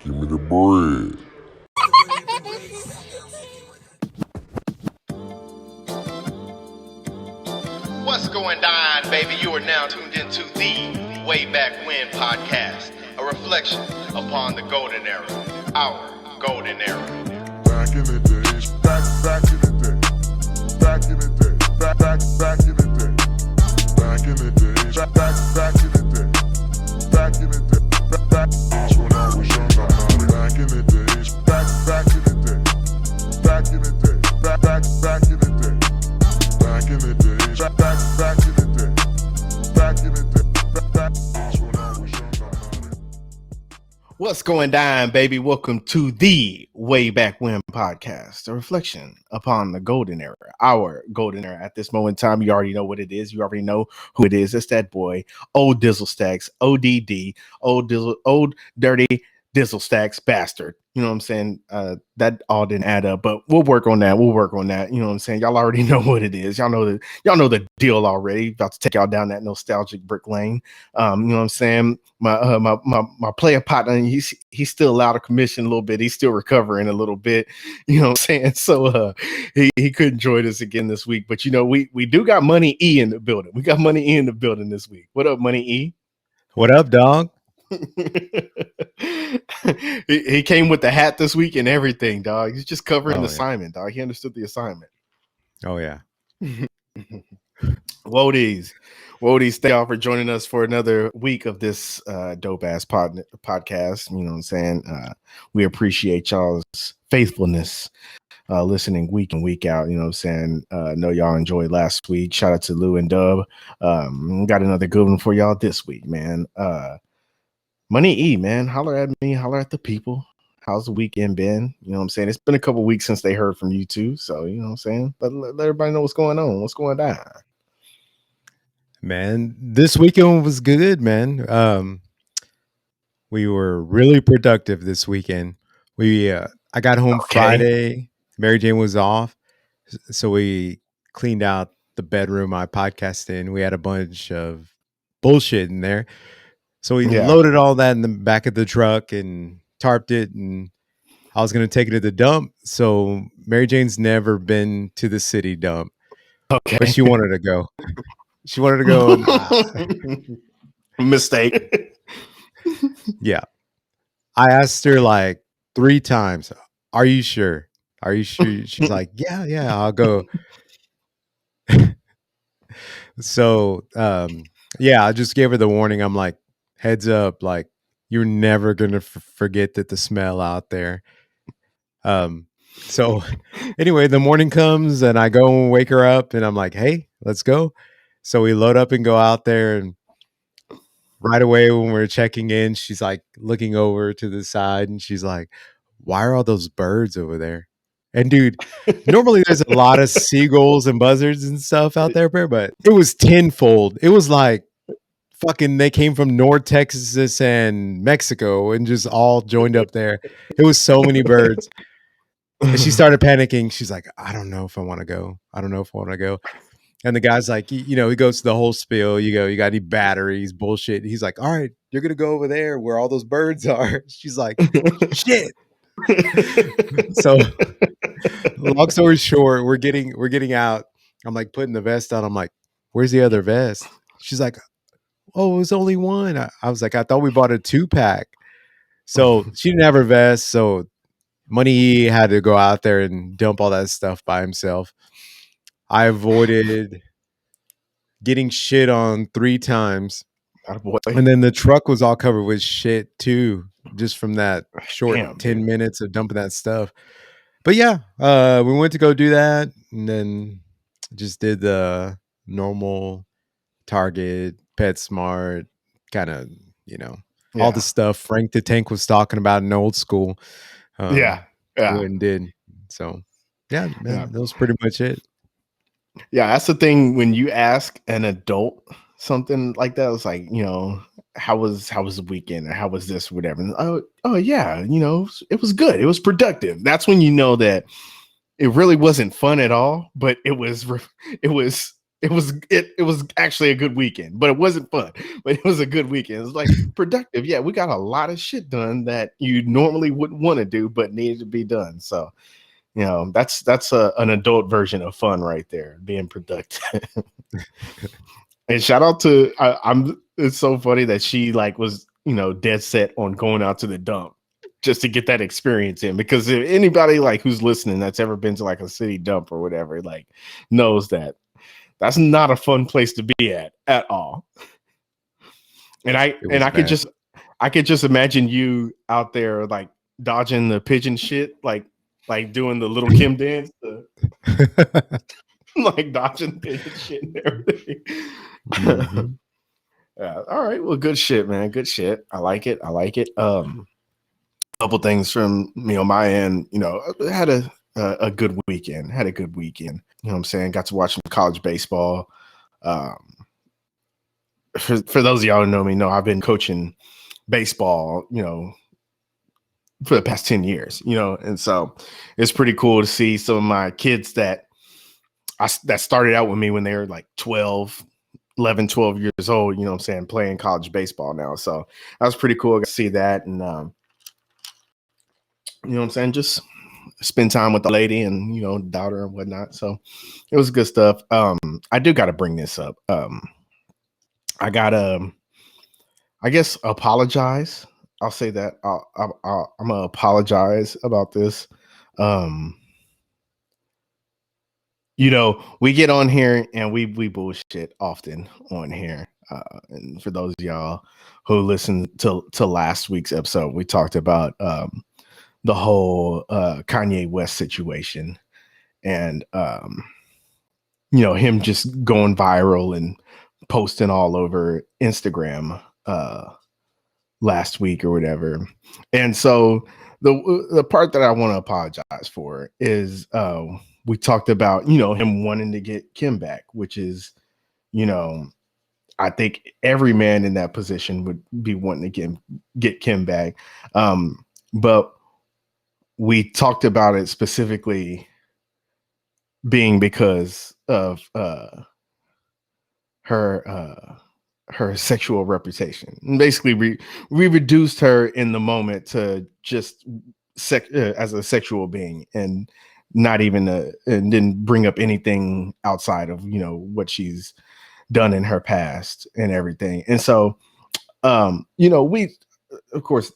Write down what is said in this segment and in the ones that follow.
Give me the bread. What's going on, baby? You are now tuned into the Way Back When podcast, a reflection upon the golden era, our golden era. Back in the days, back in the day, back in the day, back in the day, back in the days, back in the day, back in the day, that's when I was young. Back in the days, back in the day, back in the day, back in the day, back in the days, back in the day, back in the day, that's when I was young. What's going down, baby? Welcome to the Way Back When podcast, a reflection upon the golden era, our golden era. At this moment in time, you already know what it is. You already know who it is. It's that boy, Old Dizzle Stacks, ODD, Old Dirty Dizzle Stacks bastard. You know what I'm saying? That all didn't add up, but we'll work on that. You know what I'm saying? Y'all already know what it is. Y'all know the deal already. About to take y'all down that nostalgic brick lane. You know what I'm saying? My player partner, he's still out of commission a little bit. He's still recovering a little bit. You know what I'm saying? So he couldn't join us again this week. But you know, we do got Money E in the building. We got Money E in the building this week. What up, Money E? What up, dog? He came with the hat this week and everything, dog. He's just covering the yeah. assignment, dog. He understood the assignment. Oh yeah. Wodies, thank y'all for joining us for another week of this dope ass podcast. You know what I'm saying? We appreciate y'all's faithfulness, listening week in, week out. You know what I'm saying? Know y'all enjoyed last week. Shout out to Lou and Dub. Got another good one for y'all this week, man. Money E, man, holler at me, holler at the people. How's the weekend been? You know what I'm saying? It's been a couple weeks since they heard from you too. So, you know what I'm saying? Let everybody know what's going on. What's going down? Man, this weekend was good, man. We were really productive this weekend. I got home Friday. Mary Jane was off. So we cleaned out the bedroom I podcast in. We had a bunch of bullshit in there. So we loaded all that in the back of the truck and tarped it, and I was going to take it to the dump. So Mary Jane's never been to the city dump, but she wanted to go. She wanted to go. Mistake. Yeah. I asked her like 3 times, are you sure? Are you sure? She's like, yeah, I'll go. So, I just gave her the warning. I'm like, heads up, like, you're never going to forget that the smell out there. So anyway, the morning comes and I go and wake her up and I'm like, hey, let's go. So we load up and go out there, and right away when we're checking in, she's like looking over to the side and she's like, why are all those birds over there? And dude, normally there's a lot of seagulls and buzzards and stuff out there, but it was tenfold. It was like fucking, they came from North Texas and Mexico and just all joined up there. It was so many birds. And she started panicking. She's like, I don't know if I want to go. And the guy's like, he goes to the whole spiel. You got any batteries, bullshit. He's like, all right, you're going to go over there where all those birds are. She's like, shit. So long story short, we're getting out. I'm like putting the vest on. I'm like, where's the other vest? She's like, oh, it was only one. I was like, I thought we bought a 2-pack. So she didn't have her vest. So Money had to go out there and dump all that stuff by himself. I avoided getting shit on 3 times. And then the truck was all covered with shit too, just from that short 10 minutes of dumping that stuff. But yeah, we went to go do that and then just did the normal Target, PetSmart, kind of, all the stuff Frank the Tank was talking about in old school. Went and did. So that was pretty much it. Yeah, that's the thing. When you ask an adult something like that, it's like, how was the weekend, or how was this, or whatever. And, oh yeah, it was good. It was productive. That's when you know that it really wasn't fun at all, but it was It was actually a good weekend, but it wasn't fun. But it was a good weekend. It was like productive. Yeah, we got a lot of shit done that you normally wouldn't want to do, but needed to be done. So, that's an adult version of fun right there, being productive. And shout out to I'm. It's so funny that she like was dead set on going out to the dump just to get that experience in, because if anybody like who's listening that's ever been to like a city dump or whatever like knows that that's not a fun place to be at all. And I could just imagine you out there like dodging the pigeon shit, like doing the little Kim dance, like dodging pigeon shit and everything. Mhm. Yeah. All right. Well, good shit, man. Good shit. I like it. Couple things from me on my end. I had a good weekend. Had a good weekend. You know what I'm saying? Got to watch some college baseball. For those of y'all who know me, I've been coaching baseball, for the past 10 years, and so it's pretty cool to see some of my kids that started out with me when they were like 11, 12 years old, you know what I'm saying, playing college baseball now. So that was pretty cool to see that. And, you know what I'm saying, just spend time with the lady and, daughter and whatnot. So it was good stuff. I do got to bring this up. I got to, I guess, apologize. I'll say that. I'm going to apologize about this. We get on here and we bullshit often on here. And for those of y'all who listened to last week's episode, we talked about the whole Kanye West situation and him just going viral and posting all over Instagram last week or whatever. And so the part that I want to apologize for is we talked about, him wanting to get Kim back, which is, I think every man in that position would be wanting to get Kim back. But we talked about it specifically being because of her sexual reputation. And basically, we reduced her in the moment to just as a sexual being, and not even and didn't bring up anything outside of what she's done in her past and everything. And so, we, of course,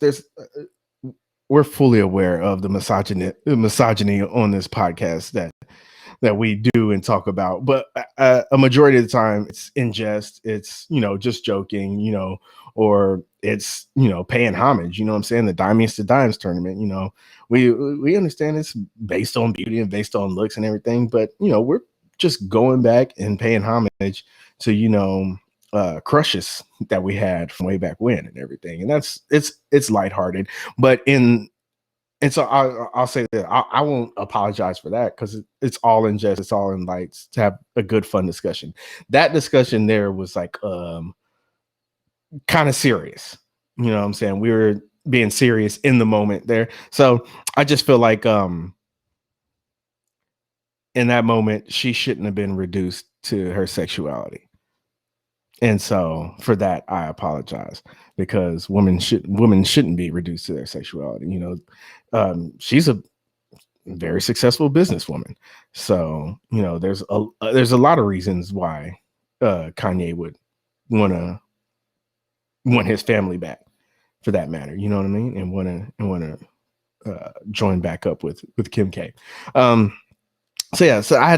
we're fully aware of the misogyny on this podcast that we do and talk about, but a majority of the time it's in jest, it's just joking, or it's paying homage, you know what I'm saying, the Dimes to Dimes tournament, we understand it's based on beauty and based on looks and everything, but we're just going back and paying homage to crushes that we had from way back when and everything, and it's lighthearted, but and so I'll say that I won't apologize for that, because it's all in jest, it's all in lights, to have a good fun discussion. That discussion there was like kind of serious. You know what I'm saying? We were being serious in the moment there. So I just feel like in that moment she shouldn't have been reduced to her sexuality. And so for that, I apologize, because women shouldn't be reduced to their sexuality. She's a very successful businesswoman. So, there's a lot of reasons why Kanye would want his family back, for that matter. You know what I mean? And want to join back up with Kim K. So yeah, so I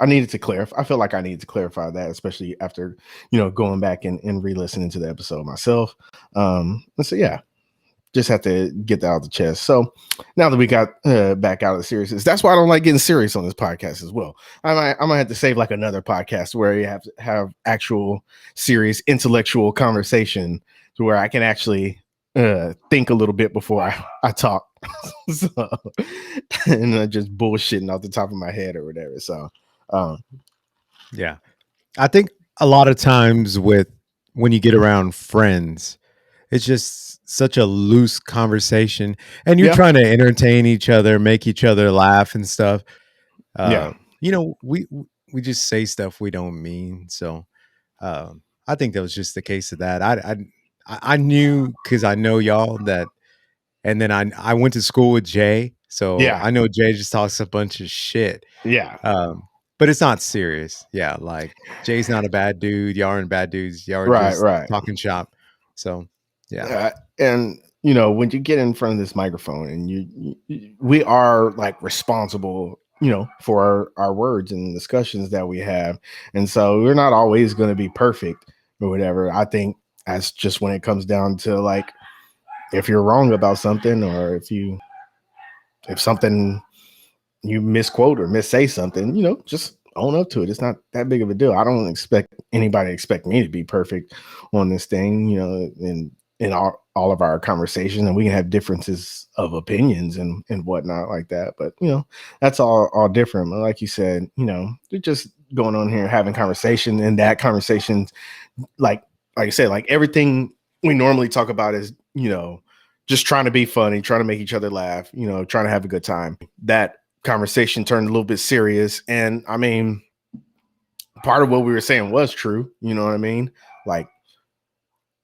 needed to clarify. I feel like I needed to clarify that, especially after, going back and re-listening to the episode myself. And so yeah, just have to get that out of the chest. So now that we got back out of the seriousness, that's why I don't like getting serious on this podcast as well. I might have to save like another podcast where you have to have actual serious intellectual conversation, to where I can actually think a little bit before I talk. So, and just bullshitting off the top of my head or whatever. So Yeah. I think a lot of times when you get around friends, it's just such a loose conversation, and you're trying to entertain each other, make each other laugh and stuff. Yeah. We we just say stuff we don't mean. So I think that was just the case of that. I knew, because I know y'all, that, and then I went to school with Jay, so Yeah. I know Jay just talks a bunch of shit. Yeah. But it's not serious. Yeah, like Jay's not a bad dude. Y'all aren't bad dudes. Y'all are Right. just Right. talking shop. So yeah. And when you get in front of this microphone and we are like responsible, for our words and discussions that we have. And so we're not always going to be perfect or whatever. I think that's just when it comes down to like, if you're wrong about something, or if something you misquote or missay something, just own up to it. It's not that big of a deal. I don't expect anybody to expect me to be perfect on this thing, in all of our conversations, and we can have differences of opinions and whatnot like that. But that's all different. But like you said, we're just going on here having conversation, and that conversation, like I said, like everything we normally talk about is, just trying to be funny, trying to make each other laugh, trying to have a good time. That conversation turned a little bit serious. And I mean, part of what we were saying was true. You know what I mean? Like,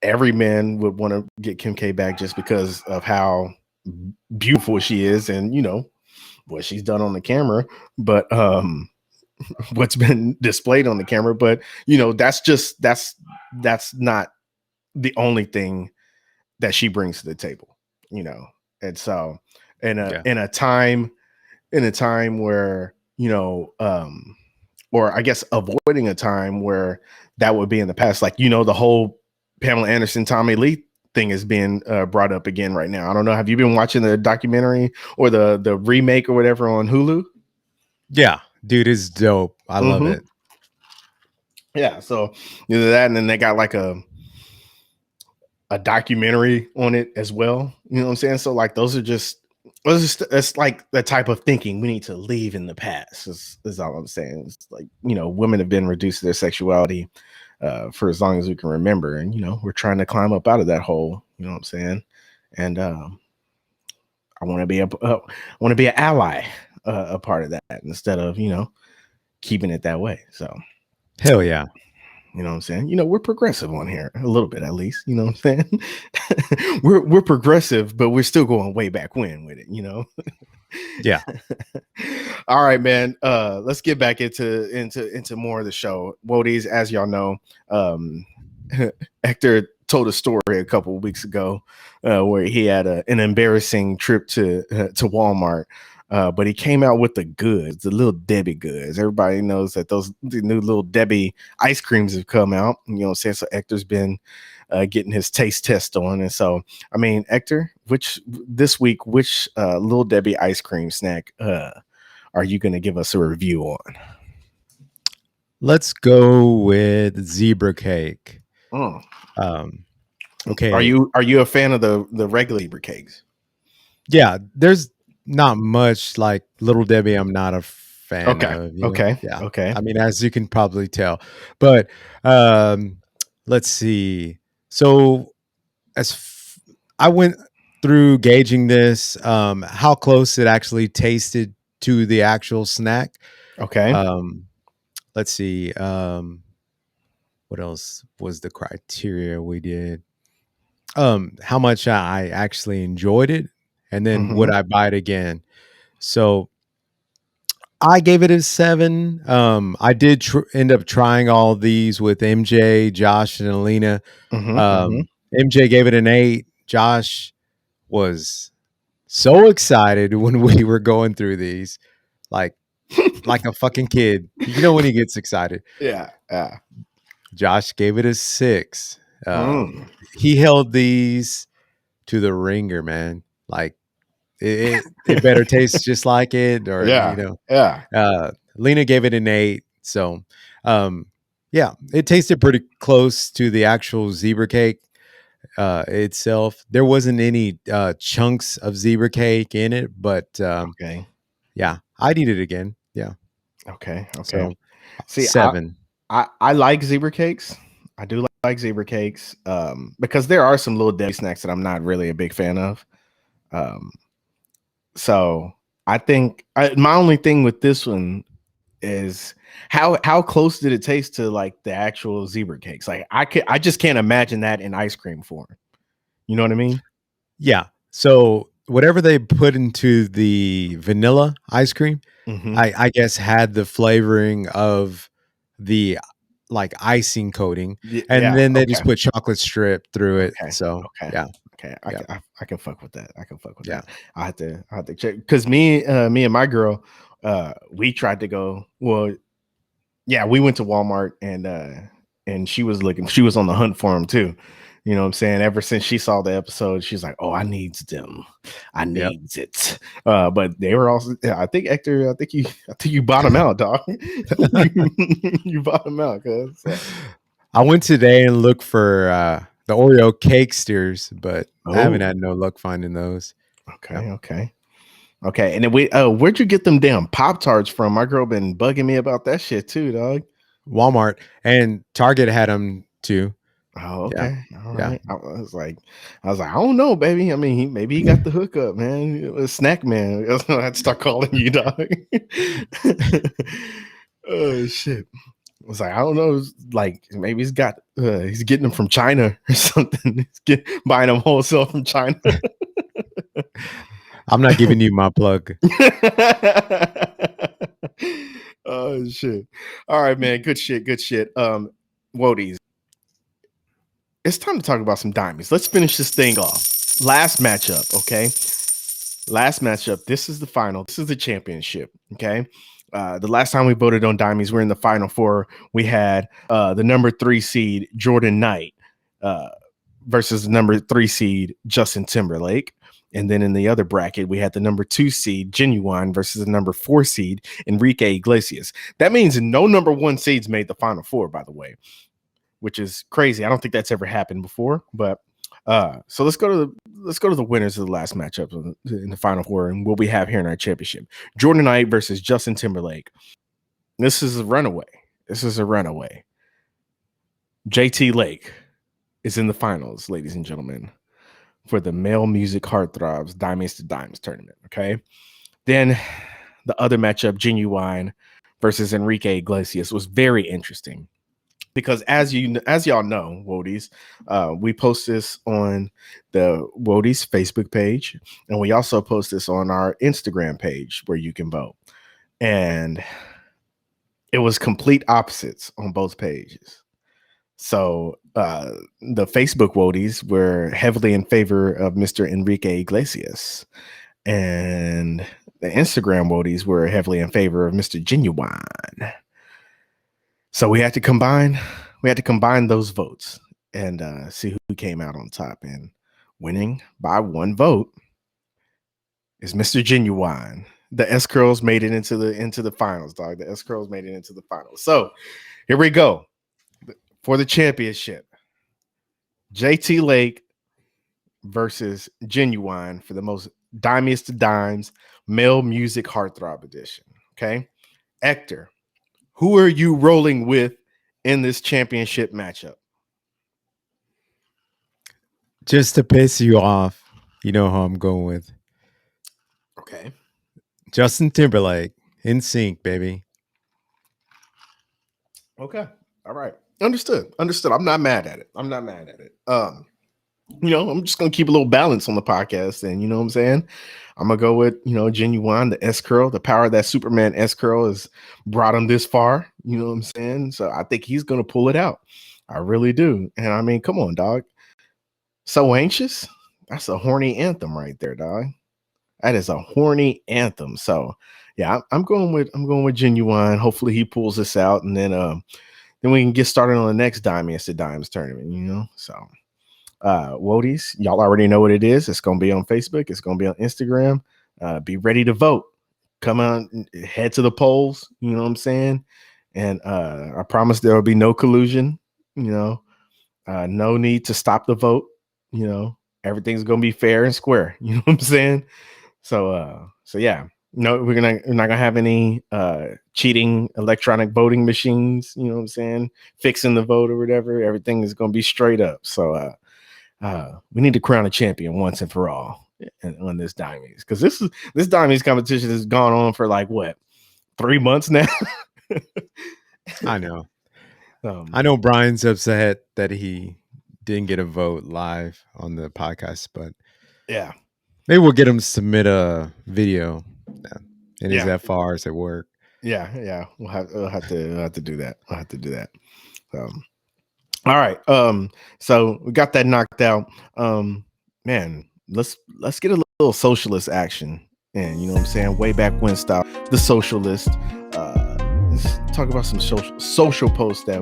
every man would want to get Kim K back just because of how beautiful she is and, what she's done on the camera. But what's been displayed on the camera. But, that's not the only thing that she brings to the table, And so in a time where, or I guess avoiding a time where that would be in the past, like, the whole Pamela Anderson, Tommy Lee thing is being brought up again right now. I don't know. Have you been watching the documentary or the remake or whatever on Hulu? Yeah, dude, is dope. I love it. Yeah. So that, and then they got like a documentary on it as well. You know what I'm saying? So like, it's like the type of thinking we need to leave in the past is all I'm saying. It's like, women have been reduced to their sexuality for as long as we can remember. And, we're trying to climb up out of that hole, you know what I'm saying? And I want to be an ally, a part of that, instead of, keeping it that way. So hell yeah. You know what I'm saying? We're progressive on here a little bit, at least, you know what I'm saying? we're progressive, but we're still going way back when with it, Yeah. All right, man. Let's get back into more of the show. Wodies, as y'all know, Hector told a story a couple of weeks ago where he had an embarrassing trip to Walmart. But he came out with the goods, the Little Debbie goods. Everybody knows that the new Little Debbie ice creams have come out. You know what I'm saying? So Hector's been getting his taste test on. And so, I mean, Hector, which Little Debbie ice cream snack are you going to give us a review on? Let's go with zebra cake. Okay. Are you a fan of the regular zebra cakes? Yeah, there's not much like Little Debbie. I'm not a fan of. Okay. Yeah. Okay. I mean, as you can probably tell, but let's see. So I went through gauging this, how close it actually tasted to the actual snack. Okay. Let's see. What else was the criteria we did? How much I actually enjoyed it, and then would I buy it again? So I gave it a 7. I did end up trying all these with MJ, Josh, and Alina. MJ gave it an 8. Josh was so excited when we were going through these, like a fucking kid. When he gets excited. Yeah. Josh gave it a 6. He held these to the ringer, man. Like it better taste just like it, or Lena gave it an 8. So yeah, it tasted pretty close to the actual zebra cake itself. There wasn't any chunks of zebra cake in it, but yeah, I'd eat it again. Yeah. Okay. So See, 7. I like zebra cakes. I do like zebra cakes because there are some Little Debbie snacks that I'm not really a big fan of. So I think my only thing with this one is How close did it taste to like the actual zebra cakes? Like I just can't imagine that in ice cream form. You know what I mean? Yeah. So whatever they put into the vanilla ice cream, Mm-hmm. I guess had the flavoring of the like icing coating, and Yeah. then they Okay. just put chocolate strip through it. Okay. So Okay. yeah, Okay. yeah, I can fuck with that. I can fuck with yeah. that. I have to check because me and my girl, we tried to go. Well, yeah, we went to Walmart and she was on the hunt for them too. You know what I'm saying? Ever since she saw the episode, she's like, "Oh, I needs them. I Yep. needs it." But they were also, yeah, I think Hector, I think you bought them out, dog. You bought them out, cuz. So. I went today and looked for the Oreo cake steers, but I haven't Oh, had no luck finding those. Yeah. okay. And then where'd you get them damn Pop Tarts from? My girl been bugging me about that shit too, dog. Walmart and Target had them too. Oh, Yeah. okay. All Yeah. right. I was like, I don't know, baby. I mean, maybe he got the hookup, man. A snack man. That's what I'd start calling you, dog. Oh shit. I was like, I don't know. Like maybe he's getting them from China or something. Buying them wholesale from China. I'm not giving you my plug. Oh shit. All right, man. Good shit. Wodies. It's time to talk about some diamonds. Let's finish this thing off. Last matchup, okay? Last matchup. This is the final. This is the championship, okay? The last time we voted on diamonds, we're in the final four. We had the number 3 seed Jordan Knight versus the number 3 seed Justin Timberlake. And then in the other bracket, we had the number 2 seed Genuine versus the number 4 seed Enrique Iglesias. That means no number 1 seeds made the final four, by the way, which is crazy. I don't think that's ever happened before. But so let's go to the winners of the last matchup in the final four and what we have here in our championship. Jordan Knight versus Justin Timberlake. This is a runaway. JT Lake is in the finals, ladies and gentlemen, for the Male Music Heartthrobs Diamonds to Dimes tournament. Okay. Then the other matchup, Genuine versus Enrique Iglesias, was very interesting because as y'all know, Wodies, we post this on the Wodies Facebook page, and we also post this on our Instagram page where you can vote. And it was complete opposites on both pages. So the Facebook Wodies were heavily in favor of Mr. Enrique Iglesias, and the Instagram Wodies were heavily in favor of Mr. Genuine. So we had to combine those votes and see who came out on top. And winning by 1 vote is Mr. Genuine. The S Curls made it into the finals, dog. The S Curls made it into the finals. So here we go for the championship. JT Lake versus Genuine for the most Diamonds to Dimes Male Music Heartthrob edition. Okay, Hector, who are you rolling with in this championship matchup? Just to piss you off, you know who I'm going with. Okay. Justin Timberlake, in sync, baby. Okay. All right. Understood. I'm not mad at it. I'm just gonna keep a little balance on the podcast, and you know what I'm saying? I'm gonna go with Genuine, the S curl, the power of that Superman S curl has brought him this far. You know what I'm saying? So I think he's gonna pull it out. I really do. And I mean, come on, dog. So Anxious? That's a horny anthem right there, dog. That is a horny anthem. So yeah, I'm going with Genuine. Hopefully he pulls this out, and then we can get started on the next Diamonds to Dimes tournament, So Wodies, y'all already know what it is. It's gonna be on Facebook, it's gonna be on Instagram. Be ready to vote. Come on, head to the polls, you know what I'm saying? And I promise there will be no collusion, no need to stop the vote, everything's gonna be fair and square, you know what I'm saying? So yeah, no, we're not gonna have any cheating electronic voting machines, you know what I'm saying, fixing the vote or whatever. Everything is gonna be straight up. So we need to crown a champion once and for all on this Diamonds, because this Diamonds competition has gone on for like what, 3 months now. I know. Um, I know Brian's upset that he didn't get a vote live on the podcast, but yeah, maybe we'll get him to submit a video in his Yeah. FRs at work. yeah. We'll have to do that. We'll have to do that. All right. So we got that knocked out. Man, let's get a little socialist action. And you know what I'm saying? Way back when style, the socialist. Let's talk about some social posts that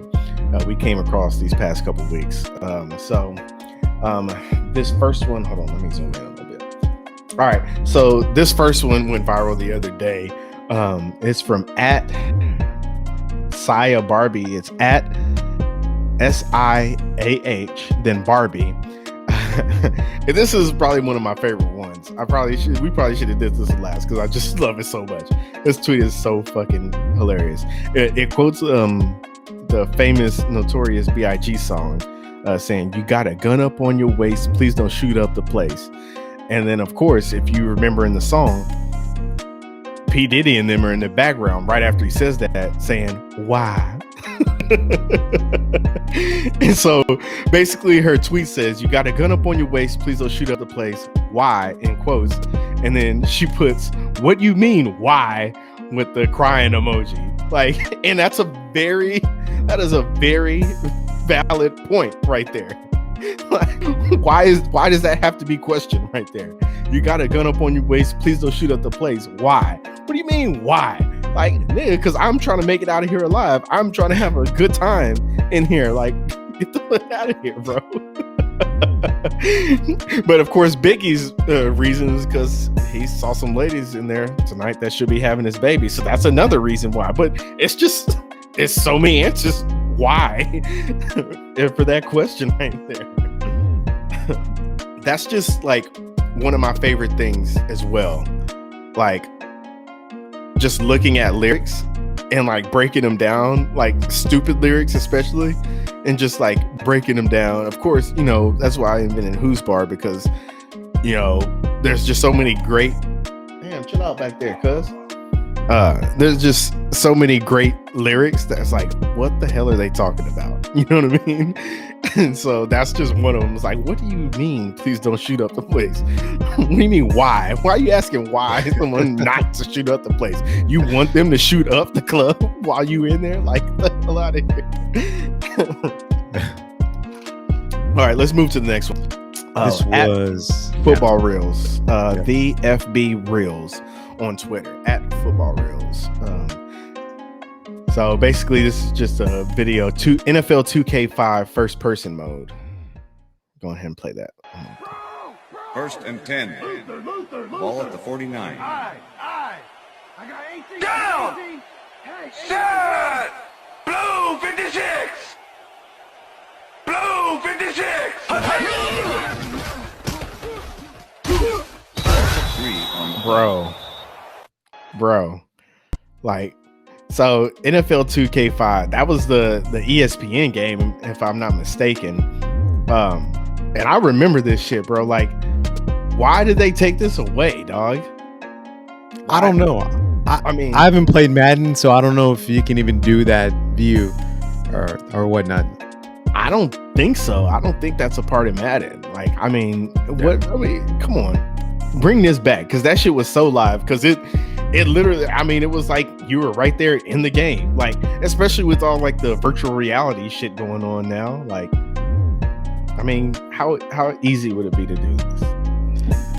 we came across these past couple weeks. This first one, hold on, let me zoom in a little bit. All right. So this first one went viral the other day. It's from at Saya Barbie. It's at SIAH, then Barbie. And this is probably one of my favorite ones. We probably should have did this last because I just love it so much. This tweet is so fucking hilarious. It quotes the famous Notorious B.I.G. song saying, "You got a gun up on your waist, please don't shoot up the place." And then of course, if you remember in the song, P. Diddy and them are in the background right after he says that, saying, "Why?" And so basically her tweet says, "You got a gun up on your waist, please don't shoot up the place. Why?" in quotes. And then she puts, "What you mean, why?" with the crying emoji. Like, and that is a very valid point right there. Like, why does that have to be questioned right there? You got a gun up on your waist, please don't shoot up the place. Why? What do you mean, why? Like, nigga, because I'm trying to make it out of here alive. I'm trying to have a good time in here. Like, get the fuck out of here, bro. But of course, Biggie's reason is because he saw some ladies in there tonight that should be having his baby. So that's another reason why. But it's so many answers why for that question right there. That's just like one of my favorite things as well. Like, just looking at lyrics and like breaking them down, like stupid lyrics especially, and just like breaking them down. Of course, you know, that's why I invented Who's Bar, because, you know, there's just so many great, damn, chill out back there, cuz. There's just so many great lyrics that's like, what the hell are they talking about? You know what I mean? And so that's just one of them. It's like, what do you mean, please don't shoot up the place? What do you mean, why? Why are you asking why someone not to shoot up the place? You want them to shoot up the club while you in there? Like, the hell out of here. All right, let's move to the next one. This was Football Reels. The FB Reels on Twitter, at Football Reels. So basically, this is just a video to NFL 2K5 first person mode. Go ahead and play that. First and 10. Ball at the 49. I got 18. Down! 18. Hey, Set! Blue 56! Blue 56! Three on Bro, like, so NFL 2K5, that was the ESPN game, if I'm not mistaken. And I remember this shit, bro. Like, why did they take this away, dog? I don't know. I mean, I haven't played Madden, so I don't know if you can even do that view or whatnot. I don't think so. I don't think that's a part of Madden. Like, I mean, come on, bring this back, because that shit was so live. Because it literally, I mean, it was like you were right there in the game. Like, especially with all like the virtual reality shit going on now. Like, I mean, how easy would it be to do this?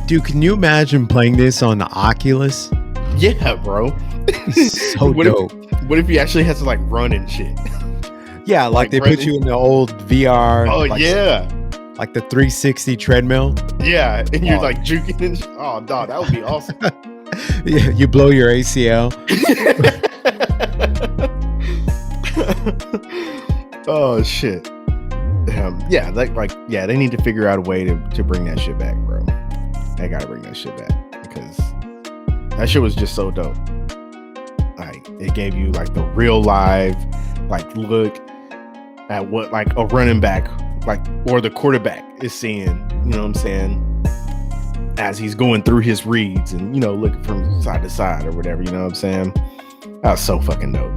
Dude, can you imagine playing this on the Oculus? Yeah, bro. So dope. What if you actually had to like run and shit? Yeah, like they put you in the old VR. Oh, like, yeah. Like the 360 treadmill. Yeah, and you're like juking and shit. Oh, dog, that would be awesome. Yeah, you blow your ACL. Oh shit. Yeah, yeah, they need to figure out a way to bring that shit back, bro. They gotta bring that shit back, because that shit was just so dope. Like, it gave you like the real live like look at what like a running back like or the quarterback is seeing, you know what I'm saying, as he's going through his reads and, you know, looking from side to side or whatever, you know what I'm saying. That was so fucking dope.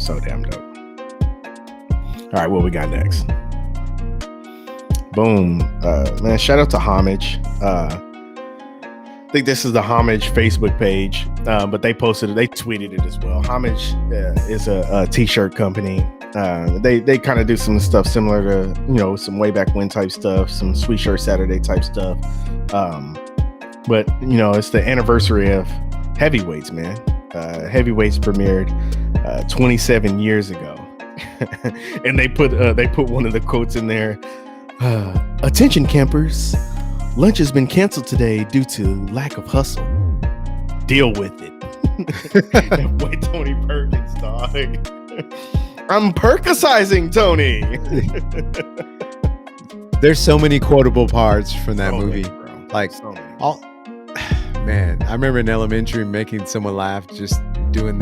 So damn dope. All right, what we got next? Boom. Man, shout out to Homage. I think this is the Homage Facebook page, but they tweeted it as well. Homage is a t-shirt company. They kind of do some stuff similar to, some way back when type stuff, some Sweet Shirt Saturday type stuff. But it's the anniversary of Heavyweights, man. Heavyweights premiered 27 years ago. And they put one of the quotes in there. Attention campers, lunch has been canceled today due to lack of hustle. Deal with it. That boy Tony Perkins, dog. I'm Perkicizing Tony. There's so many quotable parts from that movie. Many, bro. Like, so many. Man, I remember in elementary making someone laugh just doing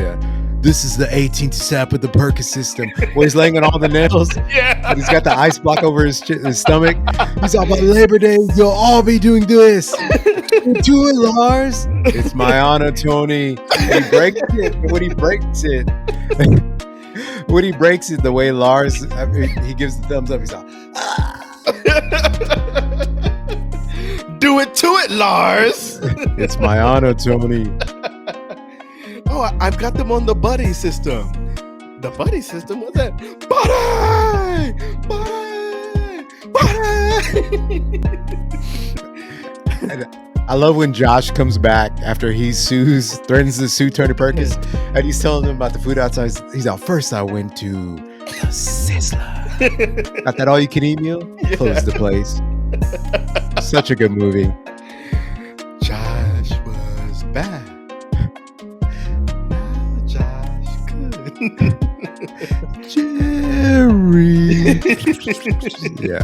this is the 18th step of the Perkins system, where he's laying on all the nails. Yeah. And he's got the ice block over his stomach. He's all about Labor Day. You'll all be doing this. Do it, Lars. It's my honor, Tony. When he breaks it, the way Lars, he gives the thumbs up. He's all, do it to it, Lars. It's my honor, Tony. Oh, I've got them on the buddy system. The buddy system? What's that? Buddy! And I love when Josh comes back after he threatens to sue Tony Perkins, and he's telling them about the food outside. He's out. First, I went to the Sizzler. Got that all-you-can-eat meal? Closed the place. Such a good movie. Josh was bad. Now Josh good. Jerry. Yeah.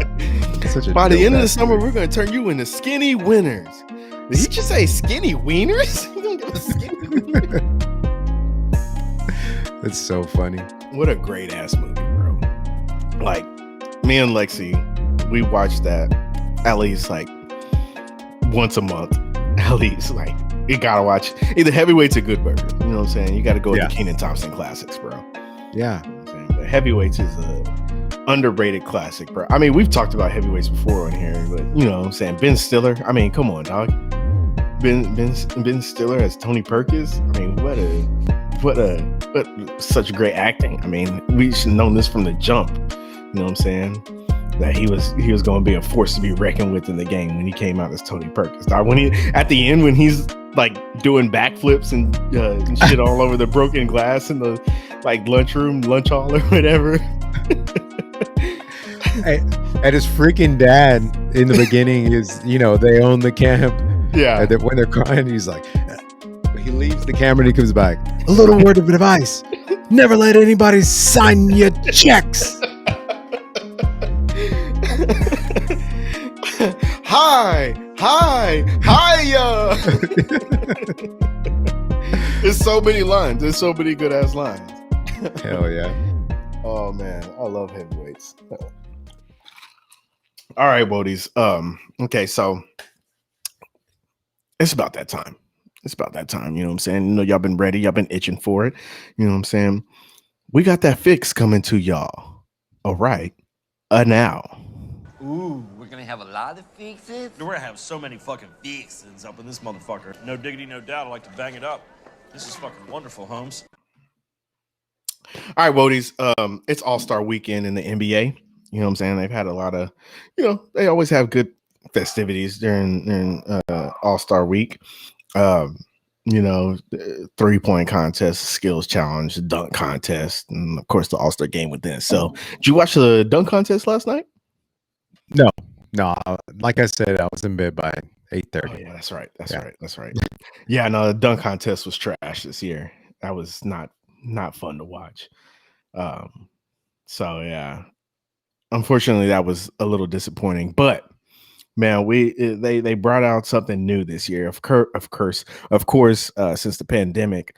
Such a By the end of the dope-ass summer, movie. we're going to turn you into skinny wieners. Did he just say skinny wieners? You gonna give us skinny wieners? That's so funny. What a great ass movie, bro. Like, me and Lexi, we watch that at least like once a month. At least, like, you gotta watch either Heavyweights or Good Burger. You know what I'm saying? You gotta go with the Kenan Thompson classics, bro. Yeah. You know what I'm saying? But Heavyweights is a underrated classic, bro. I mean, we've talked about Heavyweights before on here, but you know what I'm saying? Ben Stiller. I mean, come on, dog. Ben Stiller as Tony Perkins. I mean, what such great acting. I mean, we should have known this from the jump. You know what I'm saying? That he was going to be a force to be reckoned with in the game when he came out as Tony Perkins. When he at the end when he's like doing backflips and shit all over the broken glass in the like lunch hall or whatever. And his freaking dad in the beginning is, they own the camp. Yeah. And when they're crying, he's like, he leaves the camera and he comes back. A little word of advice: never let anybody sign your checks. Hiya. There's so many lines. There's so many good ass lines. Hell yeah. Oh man, I love Heavyweights. All right, Wodies. Okay, so it's about that time. You know what I'm saying? Y'all been ready. Y'all been itching for it. You know what I'm saying? We got that fix coming to y'all. All right. Now. Ooh, we're gonna have a lot of fixes. We're gonna have so many fucking fixes up in this motherfucker. No diggity, no doubt. I like to bang it up. This is fucking wonderful, Holmes. All right, Wodies. It's All-Star Weekend in the NBA. You know what I'm saying? They've had a lot of, they always have good festivities during All-Star Week. 3-point contest, skills challenge, dunk contest, and of course the All-Star game within. So, did you watch the dunk contest last night? No. Like I said, I was in bed by 8:30. Oh, yeah, that's right. Yeah, no, the dunk contest was trash this year. That was not fun to watch. So yeah, unfortunately, that was a little disappointing. But man, they brought out something new this year. Of course, since the pandemic,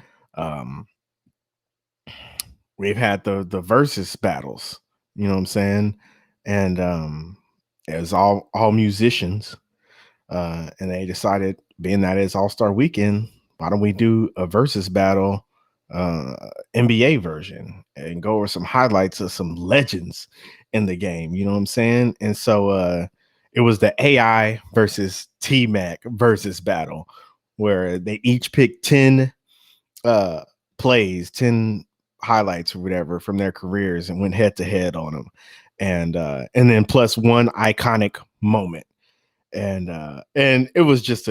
we've had the Verzuz battles. You know what I'm saying? And it was all musicians, and they decided, being that it's All-Star Weekend, why don't we do a Verzuz battle NBA version and go over some highlights of some legends in the game. You know what I'm saying? And so it was the AI versus TMac versus battle where they each picked 10 plays, 10 highlights or whatever from their careers and went head to head on them. And then plus one iconic moment. And it was just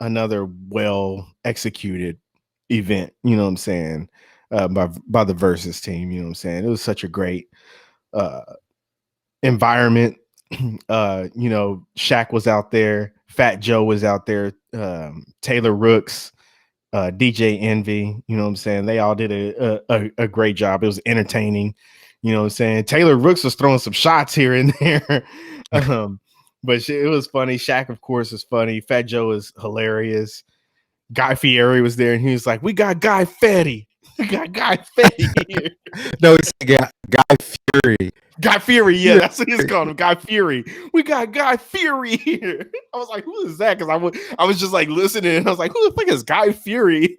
another well executed event, you know what I'm saying, by the Verzuz team, you know what I'm saying. It was such a great uh environment. Shaq was out there, Fat Joe was out there, Taylor Rooks, DJ Envy, you know what I'm saying. They all did a great job. It was entertaining, you know what I'm saying. Taylor Rooks was throwing some shots here and there. But it was funny. Shaq, of course, is funny. Fat Joe is hilarious. Guy Fieri was there, and he was like, "We got Guy Fieri. We got Guy Fieri here." No, it's Guy Fury. Guy Fieri, yeah, that's what he's called him. Guy Fieri. We got Guy Fieri here. I was like, "Who is that?" Because I was just like listening, and I was like, "Who the fuck is Guy Fieri?"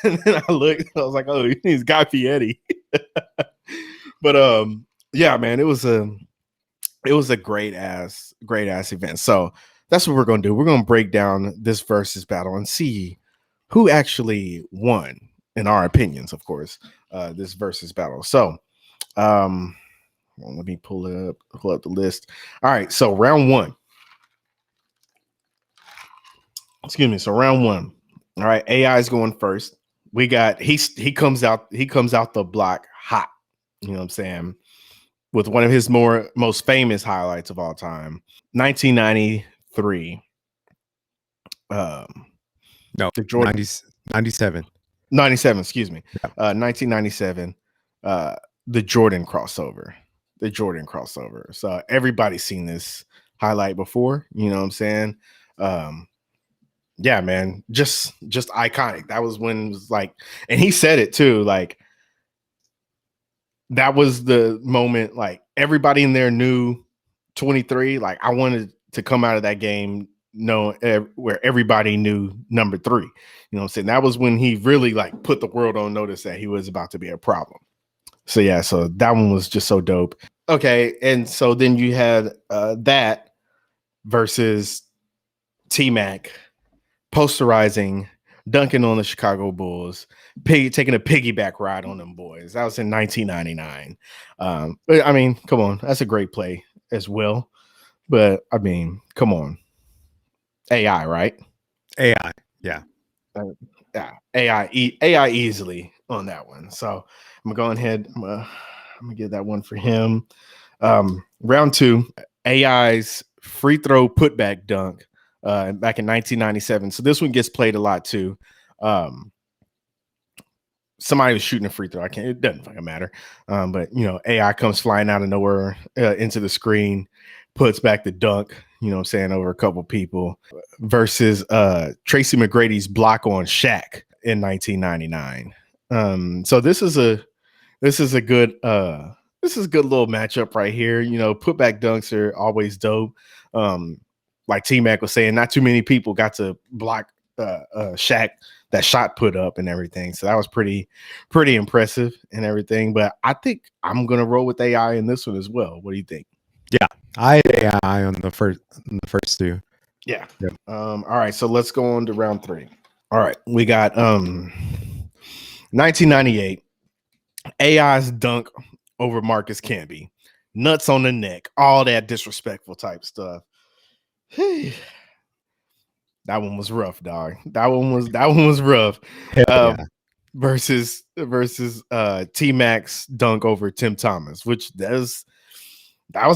And then I looked, I was like, "Oh, he's Guy Fieri." But yeah, man, it was a great ass event. So that's what we're gonna do. We're gonna break down this versus battle and see who actually won, in our opinions, of course, this versus battle. So let me pull up the list. All right, so round one. Excuse me. So round one. All right, AI is going first. We got he comes out the block hot. You know what I'm saying? With one of his most famous highlights of all time, 1993. No, the Jordan 97. 97, excuse me. Yeah. 1997, the Jordan crossover. So everybody's seen this highlight before, you know what I'm saying? Yeah, man, just iconic. That was when it was like, and he said it too, like that was the moment, like everybody in there knew 23. Like I wanted to come out of that game where everybody knew number 3. You know what I'm saying? That was when he really like put the world on notice that he was about to be a problem. So yeah, so that one was just so dope. Okay, and so then you had that versus TMac posterizing, dunking on the Chicago Bulls, taking a piggyback ride on them boys. That was in 1999. But I mean, come on, that's a great play as well. But I mean, come on, AI, right? AI, yeah, yeah, AI easily on that one. So I'm gonna go ahead. I'm gonna get that one for him. Round 2, AI's free throw putback dunk back in 1997. So this one gets played a lot too. Somebody was shooting a free throw. It doesn't fucking matter. But you know, AI comes flying out of nowhere into the screen, puts back the dunk, you know what I'm saying, over a couple people versus Tracy McGrady's block on Shaq in 1999. So this is a good little matchup right here. You know, putback dunks are always dope. Like T-Mac was saying, not too many people got to block Shaq that shot put up and everything. So that was pretty impressive and everything. But I think I'm gonna roll with AI in this one as well. What do you think? Yeah, I had AI on the first two. Yeah. All right, so let's go on to round 3. All right, we got 1998 AI's dunk over Marcus Camby, nuts on the neck, all that disrespectful type stuff. That one was rough, dog. That one was rough. Yeah. Versus T-Mac's dunk over Tim Thomas, which that was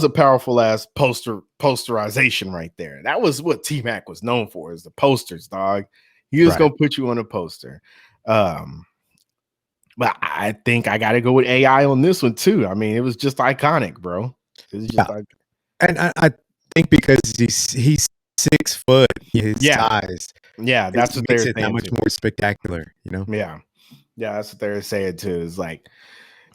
a powerful ass posterization right there. That was what T-Mac was known for, is the posters, dog. He was gonna put you on a poster. But I think I gotta go with AI on this one too. I mean, it was just iconic, bro. It was just and I think because he's 6 foot, his size. Yeah, that's what they're saying. That much more spectacular, you know? Yeah, that's what they're saying too. Is like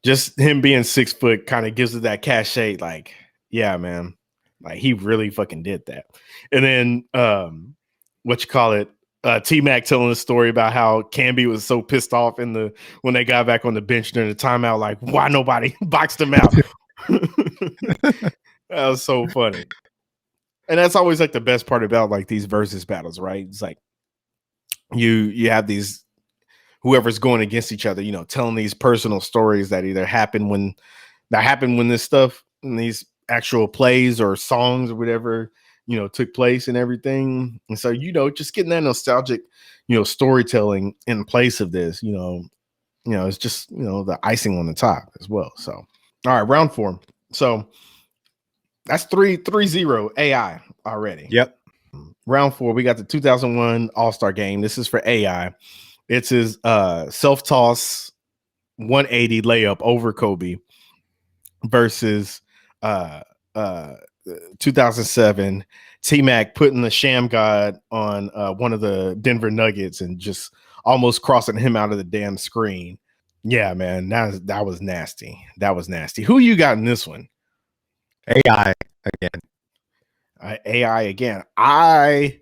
just him being 6 foot kind of gives it that cachet. Like, yeah, man, like he really fucking did that. And then what you call it? T-Mac telling a story about how Camby was so pissed off when they got back on the bench during the timeout, like why nobody boxed him out. That was so funny. And that's always like the best part about like these versus battles, right? It's like you have these whoever's going against each other, telling these personal stories that either happened when this stuff and these actual plays or songs or whatever, took place and everything. And so, just getting that nostalgic, storytelling in place of this, it's just, the icing on the top as well. So, all right, round 4. So that's 3-0 AI already. Yep. Round 4, we got the 2001 All-Star game. This is for AI. It's his self-toss 180 layup over Kobe versus 2007 T-Mac putting the sham god on one of the Denver Nuggets and just almost crossing him out of the damn screen. Yeah, man, that was nasty. That was nasty. Who you got in this one? AI again. AI again. I'm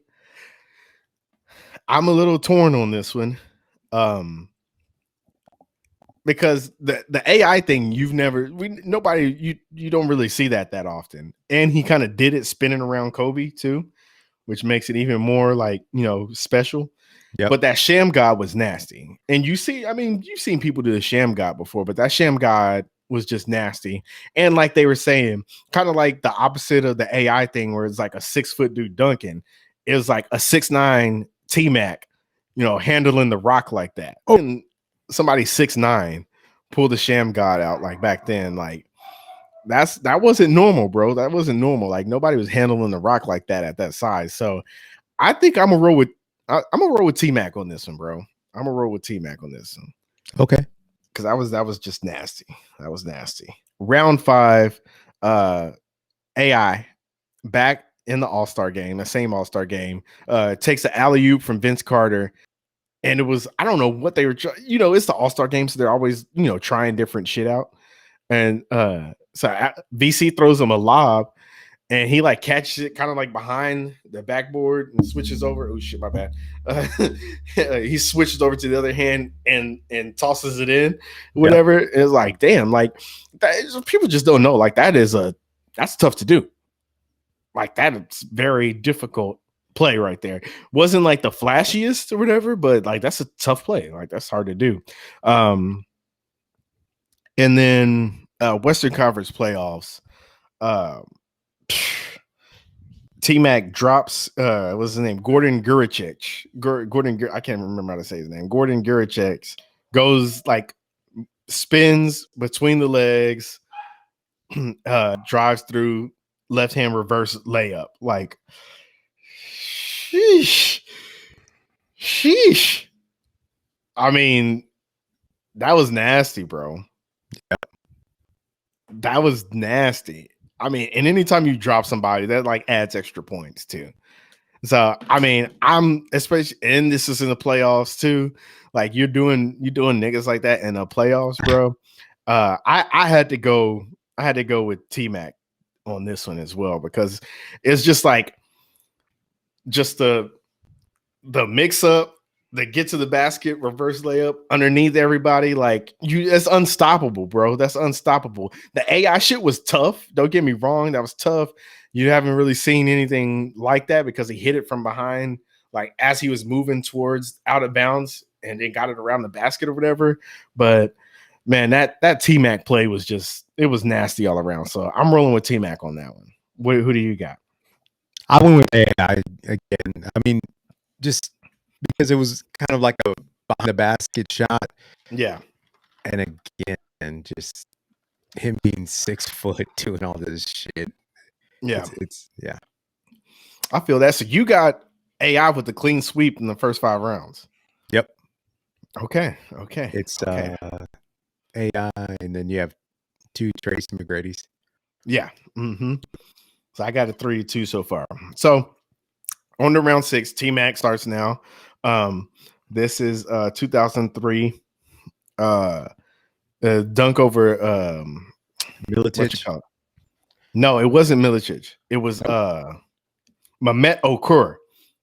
a little torn on this one. Because the AI thing, you don't really see that often. And he kind of did it spinning around Kobe too, which makes it even more like, special. Yep. But that sham god was nasty. And you've seen people do the sham god before, but that sham god was just nasty. And like they were saying, kind of like the opposite of the AI thing where it's like a 6-foot dude dunking. It was like a 6'9" T-Mac, handling the rock like that. Oh, and somebody 6'9" pull the sham god out like back then. Like that wasn't normal, bro. That wasn't normal. Like nobody was handling the rock like that at that size. So I think I'm gonna roll with T-Mac on this one, bro. I'm gonna roll with T-Mac on this one. Okay. Because that was just nasty. That was nasty. Round 5, AI back in the All-Star game, the same All-Star game, takes an alley-oop from Vince Carter. And it was, I don't know what they were, it's the All-Star game, so they're always, trying different shit out. And so VC throws him a lob, and he like catches it kind of like behind the backboard and switches over. Oh shit, my bad. He switches over to the other hand and tosses it in, whatever. Yep. It's like, damn, like people just don't know. Like that's tough to do. Like that's very difficult play right there. Wasn't like the flashiest or whatever, but like that's a tough play. Like that's hard to do. And then Western Conference playoffs. T-Mac drops what's his name? Gordon Guricic. I can't remember how to say his name. Gordon Guricic goes like spins between the legs, drives through left-hand reverse layup. Like sheesh. I mean, that was nasty, bro. That was nasty. I mean, and anytime you drop somebody, that like adds extra points too. So I mean, I'm especially, and this is in the playoffs too. Like you're doing niggas like that in the playoffs, bro. I had to go with T-Mac on this one as well, because it's just like the mix up, the get to the basket, reverse layup underneath everybody. Like that's unstoppable, bro. That's unstoppable. The AI shit was tough. Don't get me wrong. That was tough. You haven't really seen anything like that because he hit it from behind, like as he was moving towards out of bounds and then got it around the basket or whatever. But man, that T-Mac play was it was nasty all around. So I'm rolling with T-Mac on that one. Who do you got? I went with AI again. I mean, just because it was kind of like a behind the basket shot. Yeah. And again, just him being 6 foot doing all this shit. Yeah. It's yeah. I feel that. So you got AI with the clean sweep in the first 5 rounds. Yep. Okay. It's okay. AI, and then you have 2 Tracy McGrady's. Yeah. Mm-hmm. So I got a 3-2 so far. So on to round 6, T-Mac starts now. This is 2003 dunk over Milicic. No, it wasn't Milicic. It was Mehmet Okur.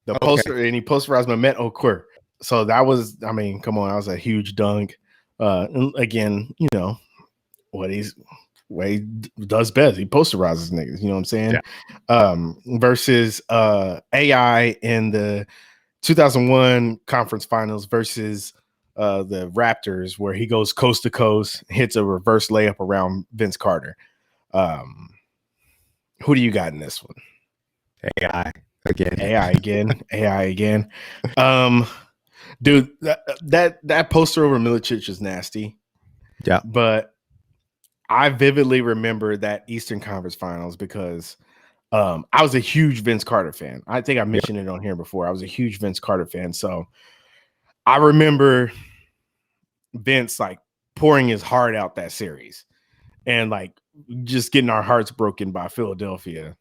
The Okay. poster, and he posterized Mehmet Okur. So that was, I mean, come on, that was a huge dunk. And again, you know what he does best. He posterizes niggas. You know what I'm saying? Versus AI in the 2001 conference finals versus the Raptors, where he goes coast to coast, hits a reverse layup around Vince Carter. Who do you got in this one? AI again. AI again. Dude, that poster over Milicic is nasty. Yeah. But I vividly remember that Eastern Conference Finals because I was a huge Vince Carter fan. I think I mentioned it on here before. I was a huge Vince Carter fan. So I remember Vince like pouring his heart out that series and like just getting our hearts broken by Philadelphia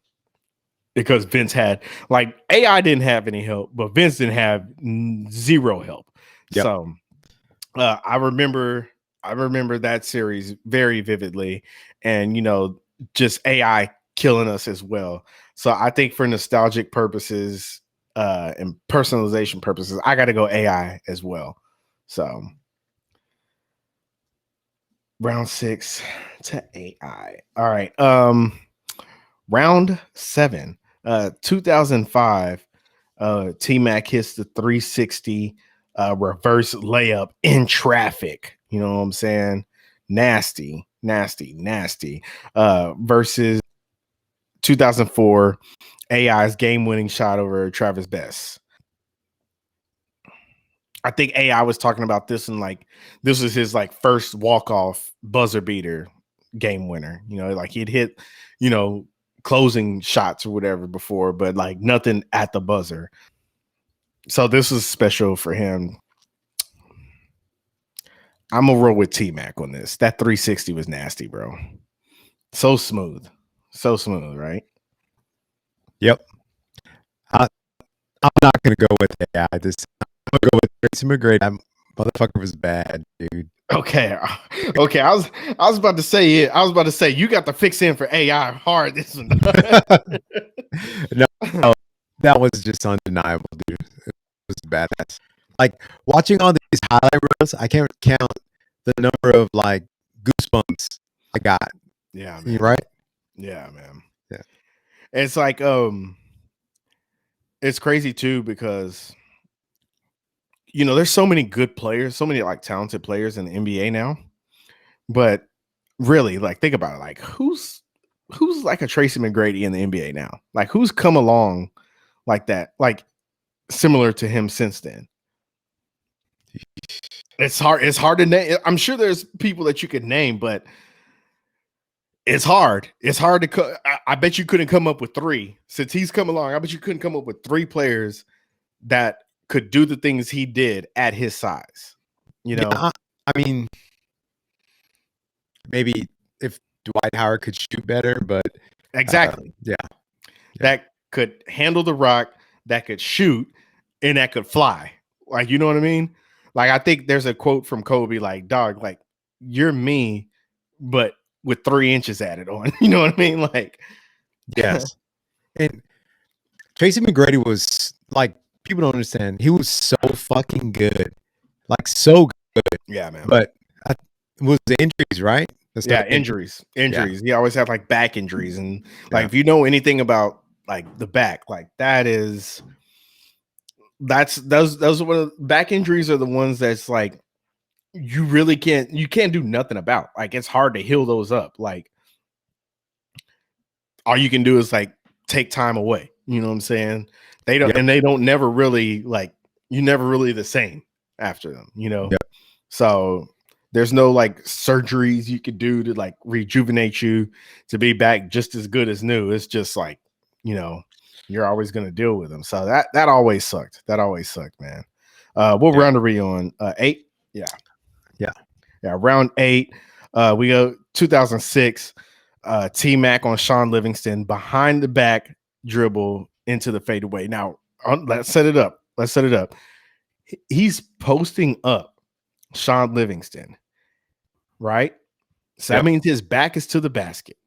because Vince had like AI didn't have any help, but Vince didn't have zero help. Yep. So I remember that series very vividly, and you know, just AI killing us as well. So I think for nostalgic purposes and personalization purposes, I got to go AI as well. So round 6 to AI. All right. Round 7. 2005. TMac hits the 360 reverse layup in traffic. You know what I'm saying? Nasty. Versus 2004 AI's game-winning shot over Travis Best. I think AI was talking about this and like this was his like first walk-off buzzer beater game winner. You know, like he'd hit, you know, closing shots or whatever before, but like nothing at the buzzer. So this was special for him. I'm gonna roll with T-Mac on this. That 360 was nasty, bro. So smooth, right? Yep. I'm not gonna go with AI. I'm gonna go with Tracy McGrady. That motherfucker was bad, dude. Okay. I was about to say it. I was about to say you got to fix in for AI hard. This one. No, that was just undeniable, dude. It was badass. Like watching all these highlight reels, I can't count the number of like goosebumps I got. Yeah, man. You right? Yeah, man. Yeah. It's like it's crazy too because you know there's so many good players, so many like talented players in the NBA now. But really, like think about it, like who's like a Tracy McGrady in the NBA now? Like who's come along like that, like similar to him since then? It's hard to name. I'm sure there's people that you could name, but it's hard to I bet you couldn't come up with 3 since he's come along. I bet you couldn't come up with 3 players that could do the things he did at his size. You know, Yeah, I mean, maybe if Dwight Howard could shoot better, but exactly. yeah, That could handle the rock, that could shoot, and that could fly. Like, you know what I mean? Like, I think there's a quote from Kobe, like, dog, like, you're me, but with 3 inches added on. You know what I mean? Like, yes. And Tracy McGrady was like, people don't understand. He was so fucking good, like so good. yeah, man. But it was the injuries, right? Yeah, injuries. Yeah. He always had like back injuries, and like Yeah. if you know anything about like the back, like those one of back injuries are the ones that's like you really can't do nothing about. Like it's hard to heal those up. Like all you can do is like take time away. You know what I'm saying? They don't, and they don't never really like you never really the same after them. You know, so there's no like surgeries you could do to like rejuvenate you to be back just as good as new. It's just like, you know, you're always going to deal with them. So that always sucked. That always sucked, man. What round are we on? 8? Yeah. Round 8. We go 2006. T-Mac on Sean Livingston behind the back dribble into the fadeaway. Now let's set it up. He's posting up Sean Livingston, right? So that means his back is to the basket.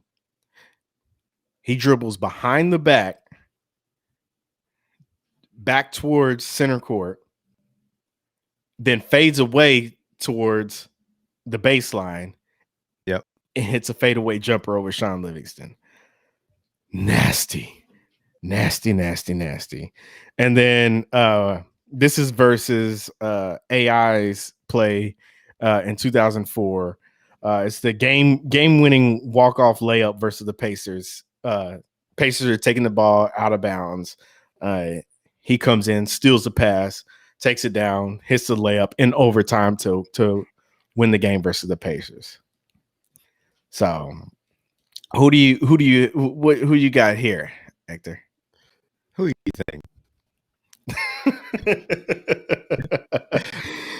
He dribbles behind the back, back towards center court, then fades away towards the baseline. Yep. And hits a fadeaway jumper over Sean Livingston. Nasty. And then this is versus AI's play in 2004. It's the game-winning walk-off layup versus the Pacers. Pacers are taking the ball out of bounds. He comes in, steals the pass, takes it down, hits the layup in overtime to win the game versus the Pacers. So, who you got here, Hector? Who do you think?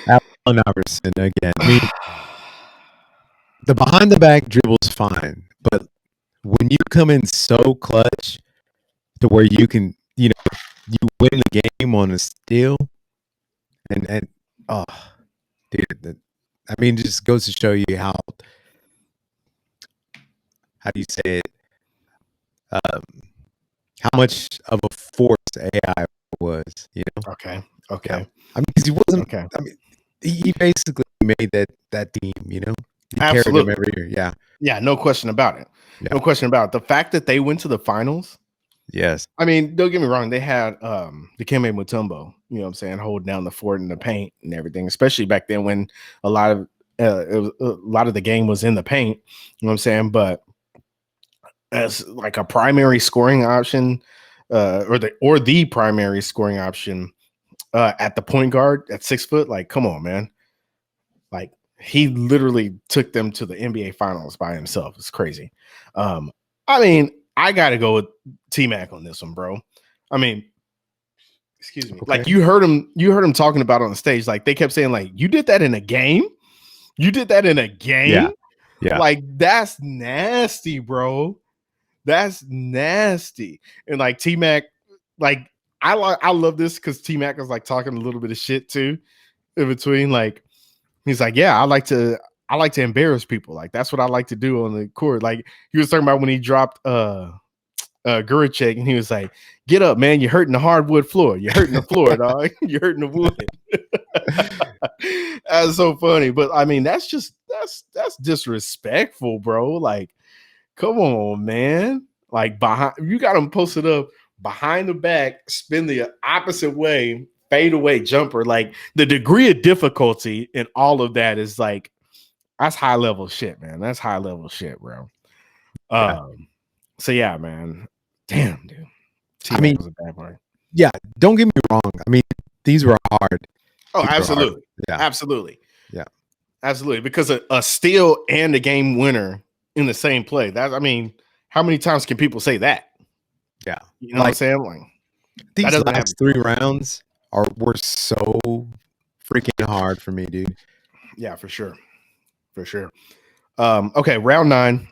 Allen Iverson again. I mean, the behind the back dribble's fine, but when you come in so clutch to where you can, you win the game on a steal, and oh, dude, I mean, it just goes to show you how do you say it? How much of a force AI was, Okay. I mean, because he wasn't. Okay. I mean, he basically made that team. He carried them every year. Yeah. Yeah. No question about it. Yeah. No question about it. The fact that they went to the finals. Yes. I mean, don't get me wrong. They had Dikembe Mutombo, you know what I'm saying, holding down the fort in the paint and everything, especially back then when a lot of the game was in the paint. You know what I'm saying? But as like a primary scoring option, or the primary scoring option at the point guard at 6 foot, like, come on, man. Like, he literally took them to the NBA finals by himself. It's crazy. I mean, I gotta go with TMac on this one, bro. I mean, excuse me. Okay. Like, you heard him talking about it on the stage. Like, they kept saying, like, you did that in a game? You did that in a game? Yeah. Like, that's nasty, bro. That's nasty. And like TMac, like I love this because TMac is like talking a little bit of shit too in between. Like, he's like, yeah, I like to embarrass people. Like, that's what I like to do on the court. Like, he was talking about when he dropped Guracek, and he was like, get up, man, you're hurting the hardwood floor. You're hurting the floor, dog. You're hurting the wood. That's so funny. But I mean, that's disrespectful, bro. Like, come on, man. Like, you got him posted up behind the back, spin the opposite way, fade away jumper. Like, the degree of difficulty in all of that is like, that's high level shit, man. That's high level shit, bro. So yeah, man. Damn, dude. I mean, was a bad part. Yeah, don't get me wrong. I mean, these were hard. Oh, absolutely. Yeah. Absolutely. Yeah. Absolutely. Because a steal and a game winner in the same play. I mean, how many times can people say that? Yeah. You know what I'm saying? Like, these last 3 rounds were so freaking hard for me, dude. Yeah, for sure. For sure. Okay, round 9.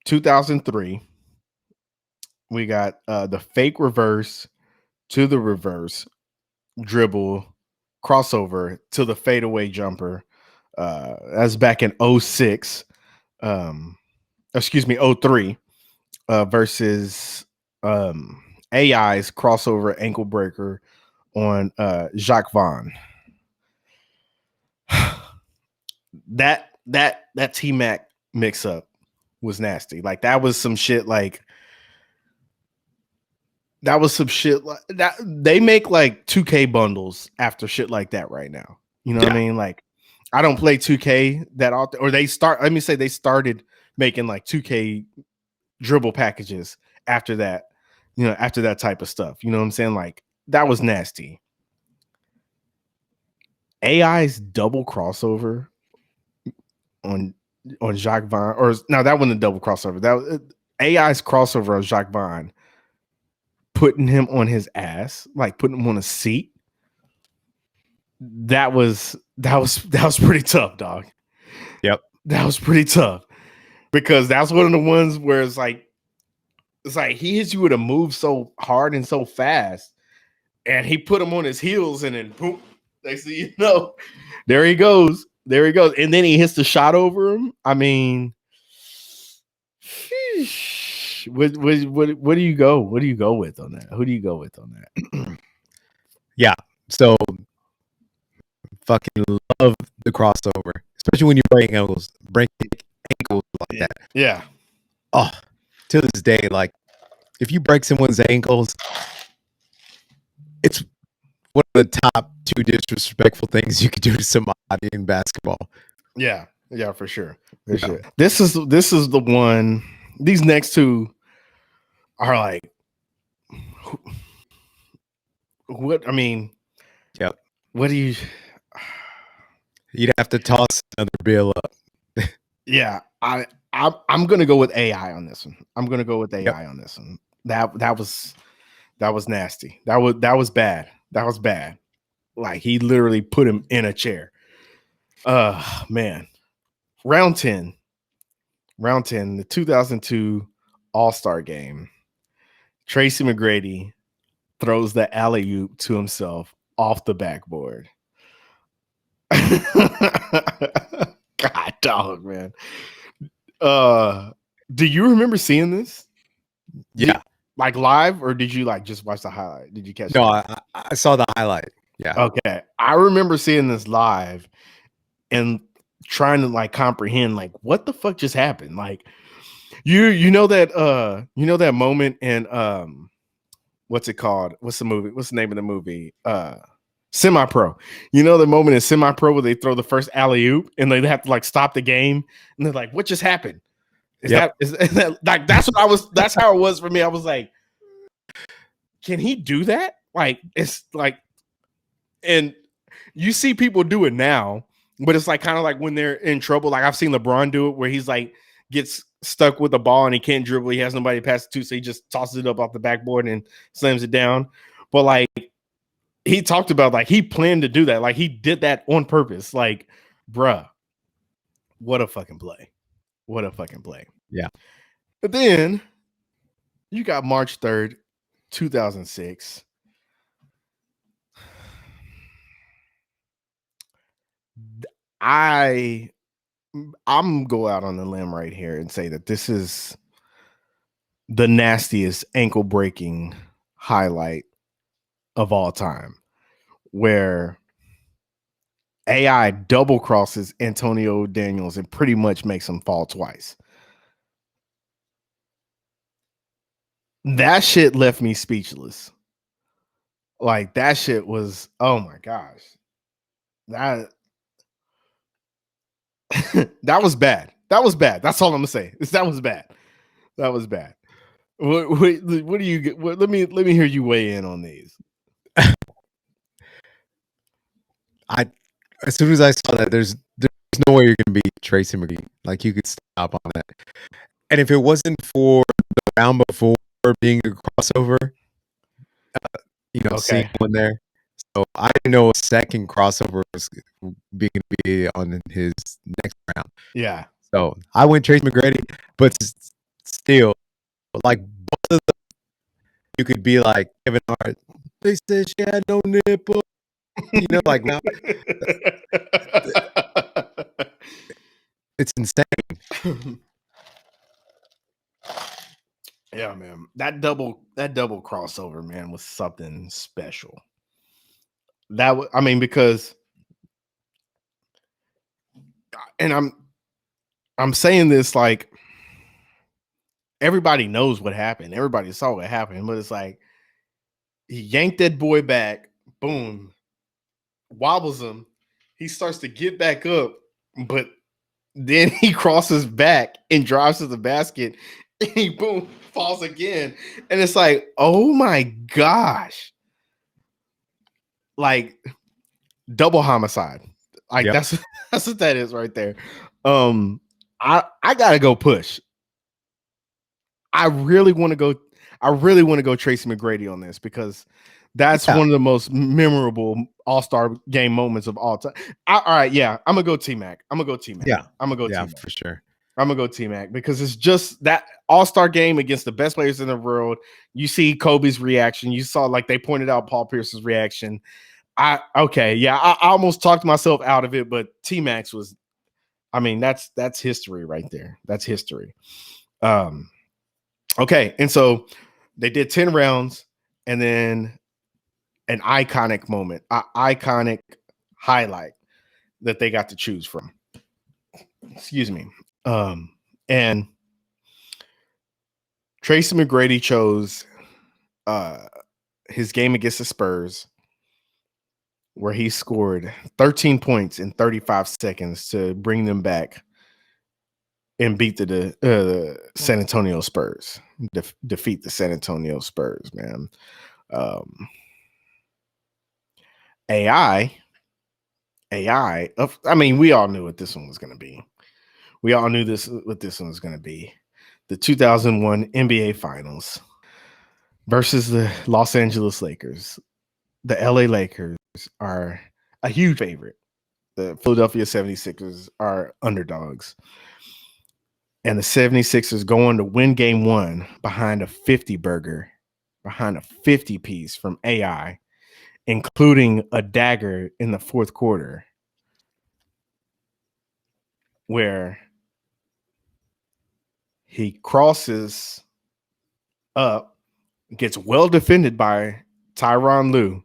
2003. We got the fake reverse to the reverse dribble crossover to the fadeaway jumper. That's back in 06. 03 versus AI's crossover ankle breaker on Jacques Vaughn. that TMac mix up was nasty. Like, that was some shit like that. They make like 2K bundles after shit like that right now. You know what I mean? Like, I don't play 2K that often, or they started making like 2K dribble packages after that, after that type of stuff. You know what I'm saying? Like, that was nasty. AI's double crossover on Jacques Vaughn, or no, that wasn't a double crossover. That was AI's crossover on Jacques Vaughn, putting him on his ass, like putting him on a seat. That was pretty tough, dog. Yep. That was pretty tough, because that's one of the ones where it's like he hits you with a move so hard and so fast, and he put him on his heels, and then boom, next thing you know, there he goes, and then he hits the shot over him. I mean, What do you go? What do you go with on that? Who do you go with on that? Yeah. So fucking love the crossover, especially when you're breaking ankles like that. Yeah. Oh, to this day, like if you break someone's ankles, it's one of the top 2 disrespectful things you could do to somebody in basketball. Yeah. Yeah, for sure. For sure. This is the one. These next 2 are like what I mean. Yep. What do you You'd have to toss another bill up. Yeah, I'm gonna go with AI on this one. I'm gonna go with AI on this one. That was nasty. That was bad. That was bad. Like he literally put him in a chair. Man. Round 10, the 2002 All-Star game. Tracy McGrady throws the alley-oop to himself off the backboard. God dog, man. Do you remember seeing this? Yeah. Like live, or did you like just watch the highlight? Did you catch it? No, I saw the highlight. Yeah. Okay. I remember seeing this live and trying to like comprehend like what the fuck just happened. Like you know that moment in what's it called? What's the movie? What's the name of the movie? Semi-Pro. You know the moment in Semi-Pro where they throw the first alley-oop and they have to like stop the game and they're like, what just happened? Is that like that's how it was for me. I was like, can he do that? Like it's like, and you see people do it now, but it's like kind of like when they're in trouble. Like I've seen LeBron do it where he's like gets stuck with the ball and he can't dribble. He has nobody to pass it to, so he just tosses it up off the backboard and slams it down. But like he talked about like he planned to do that. Like he did that on purpose. Like, bruh, what a fucking play. What a fucking play. Yeah. But then you got March 3rd, 2006. I'm go out on the limb right here and say that this is the nastiest ankle breaking highlight of all time, where AI double crosses Antonio Daniels and pretty much makes him fall twice. That shit left me speechless. Like that shit was, oh my gosh. That that was bad. That was bad. That's all I'm gonna say. That was bad. That was bad. What do you get? Let me hear you weigh in on these. As soon as I saw that, there's no way you're gonna beat Tracy McGrady. Like you could stop on that. And if it wasn't for the round before being a crossover, seeing one there. So I didn't know a second crossover was going to be on his next round. Yeah. So I went Tracy McGrady, but still, like both of them, you could be like Kevin Hart. They said she had no nipple. Like now, it's insane. Yeah, man. That double crossover, man, was something special. Because, and I'm saying this like everybody knows what happened. Everybody saw what happened, but it's like he yanked that boy back, boom, wobbles him. He starts to get back up, but then he crosses back and drives to the basket. And he boom falls again. And it's like, oh my gosh. Like double homicide. Like that's what that is right there. I gotta go push. I really want to go Tracy McGrady on this because that's one of the most memorable All-Star game moments of all time. All right, yeah, I'm gonna go TMac. Yeah, I'm gonna go TMac for sure. I'm gonna go TMac because it's just that All-Star game against the best players in the world. You see Kobe's reaction. You saw like they pointed out Paul Pierce's reaction. I almost talked myself out of it, but T-Max was, that's history right there. That's history. Okay, and so they did 10 rounds, and then an iconic moment, an iconic highlight that they got to choose from. Excuse me. And Tracy McGrady chose his game against the Spurs, where he scored 13 points in 35 seconds to bring them back and beat the San Antonio Spurs, defeat the San Antonio Spurs, man. AI, I mean, we all knew what this one was going to be. We all knew what this one was going to be. The 2001 NBA Finals versus the Los Angeles Lakers. The LA Lakers are a huge favorite. The Philadelphia 76ers are underdogs. And the 76ers go on to win game one behind a 50 burger, behind a 50 piece from AI, including a dagger in the fourth quarter, where he crosses up, gets well defended by Tyronn Lue,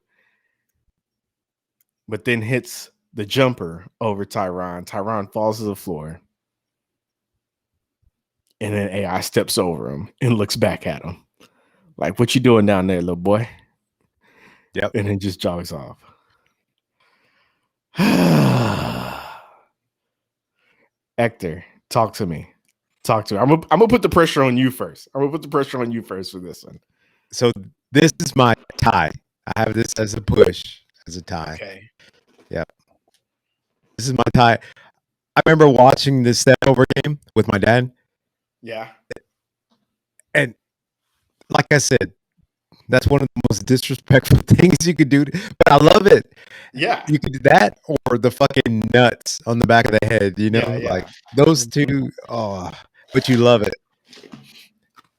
but then hits the jumper over Tyronn. Tyronn falls to the floor. And then AI steps over him and looks back at him. Like, what you doing down there, little boy? Yep. And then just jogs off. Hector, talk to me. Talk to me. I'm gonna put the pressure on you first. I'm gonna put the pressure on you first for this one. So this is my tie. I have this as a push, as a tie. Okay. Yep. This is my tie. I remember watching this step over game with my dad. Yeah. And like I said, that's one of the most disrespectful things you could do. But I love it. Yeah. You could do that or the fucking nuts on the back of the head, you know? Yeah. Like those two, oh, but you love it.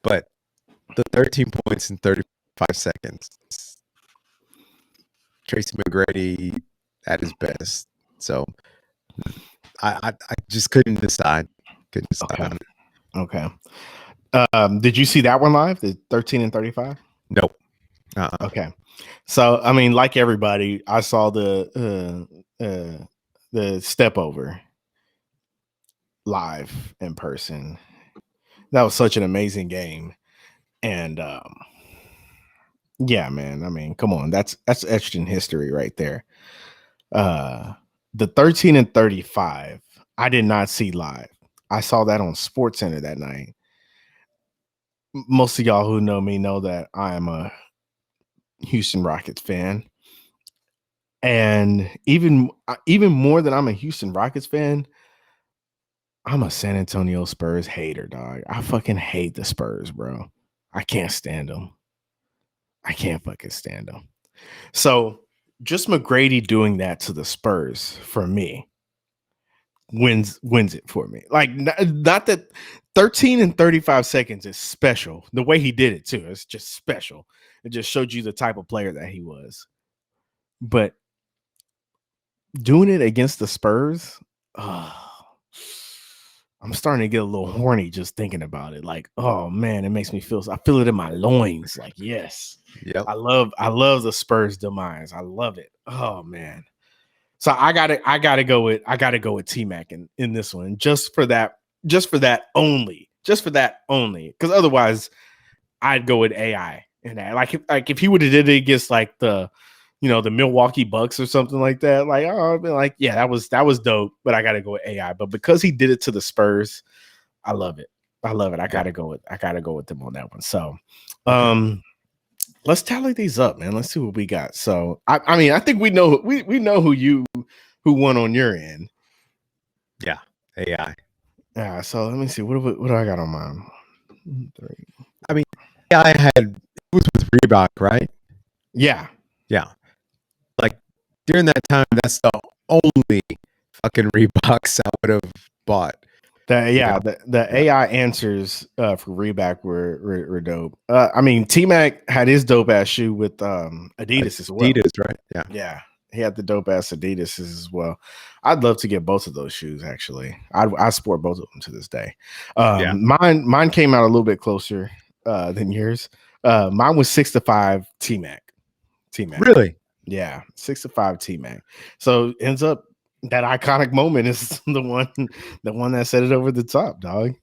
But the 13 points in 35 seconds. Tracy McGrady at his best. So I just couldn't decide. Couldn't decide on it. Okay. Did you see that one live? The 13 and 35? Nope. Okay. So I mean, like everybody, I saw the step over live in person. That was such an amazing game. And yeah, man. I mean, come on, that's etched in history right there. The 13 and 35, I did not see live. I saw that on SportsCenter that night. Most of y'all who know me know that I am a Houston Rockets fan. And even more than I'm a Houston Rockets fan, I'm a San Antonio Spurs hater, dog. I fucking hate the Spurs, bro. I can't stand them. I can't fucking stand them. So just McGrady doing that to the Spurs for me wins it for me. Like, not that 13 and 35 seconds is special. The way he did it too, it's just special. It just showed you the type of player that he was. But doing it against the Spurs, I'm starting to get a little horny just thinking about it. Like, oh man, it makes me feel. I feel it in my loins. Like, yes, yep. I love the Spurs demise. I love it. Oh man. So I gotta go with TMac in this one, just for that only. Because otherwise, I'd go with AI in that. Like if he would have did it against like the Milwaukee Bucks or something like that, like, oh, I'd be like, yeah, that was dope, but I gotta go with AI. But because he did it to the Spurs, I love it. I gotta go with them on that one. So let's tally these up, man. Let's see what we got. So I mean, I think we know who won on your end. Yeah, AI. Yeah. So let me see. What do I got on mine? 3. I mean, I had it was with Reebok, right? Yeah. Like during that time, that's the only fucking Reeboks I would have bought. The AI answers for Reebok were dope. I mean, TMac had his dope ass shoe with Adidas as well. Adidas, right? Yeah. He had the dope ass Adidas as well. I'd love to get both of those shoes. Actually, I sport both of them to this day. Mine came out a little bit closer. than yours. Mine was 6-5 TMac. Really? Yeah, 6-5 TMac. So ends up that iconic moment is the one that set it over the top, dog.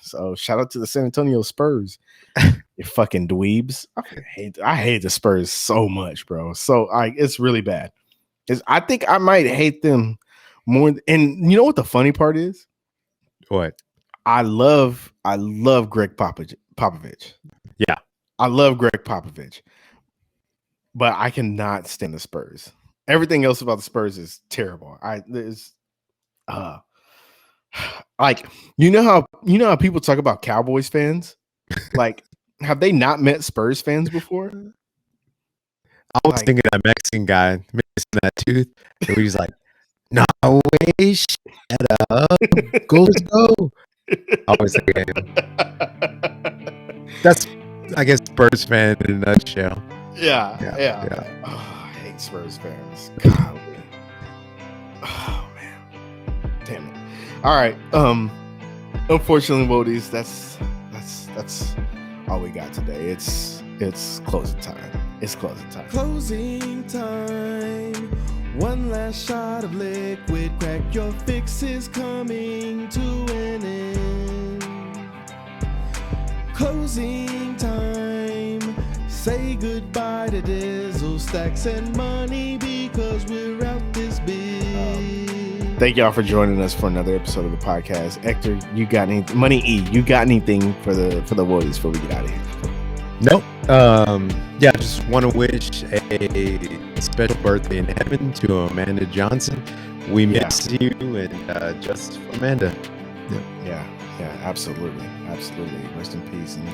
So shout out to the San Antonio Spurs. You fucking dweebs. I hate the Spurs so much, bro. So it's really bad. I think I might hate them more. And you know what the funny part is? What? I love Greg Popovich. Yeah. I love Greg Popovich. But I cannot stand the Spurs. Everything else about the Spurs is terrible. Like you know how people talk about Cowboys fans? Like, have they not met Spurs fans before? I was thinking that Mexican guy missing that tooth. And he's like, no way, shut up. Go, let's go. I was thinking that's, I guess, Spurs fan in a nutshell. Yeah. Oh, I hate Spurs fans. Golly. Oh man. Damn it. All right. Unfortunately, Wodies, that's all we got today. It's closing time. It's closing time. Closing time. One last shot of liquid crack. Your fix is coming to an end. Closing time. Say goodbye to diesel stacks and money because we're out this big. Thank y'all for joining us for another episode of the podcast. Hector, you got any Money E? You got anything for the Wodies before we get out of here? Nope. Yeah, just want to wish a special birthday in heaven to Amanda Johnson. We miss you, and just Amanda. Yeah, absolutely. Rest in peace and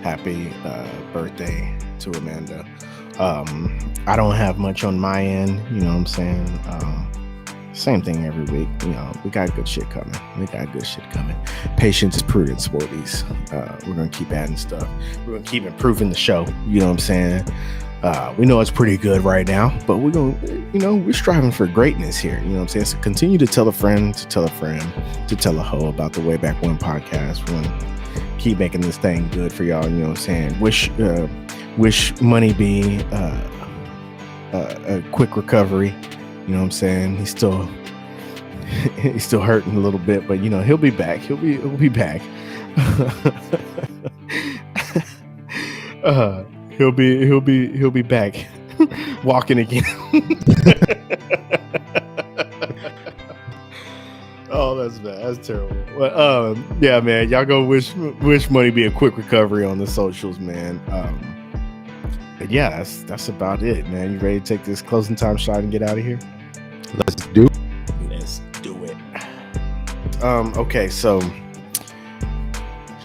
happy birthday to Amanda. I don't have much on my end, you know what I'm saying? Same thing every week. You know, we got good shit coming. Patience is prudence, Wodies. We're going to keep adding stuff. We're going to keep improving the show. You know what I'm saying? We know it's pretty good right now, but we're going to, we're striving for greatness here. You know what I'm saying? So continue to tell a friend, to tell a hoe about the Way Back When podcast. We're going to keep making this thing good for y'all. You know what I'm saying? Wish Money B a quick recovery. You know what I'm saying? He's still hurting a little bit, but he'll be back. He'll be back. He'll be back walking again. Oh, that's bad. That's terrible. But yeah, man, y'all go wish Money be a quick recovery on the socials, man. But yeah, that's about it, man. You ready to take this closing time shot and get out of here? Let's do it. Okay, so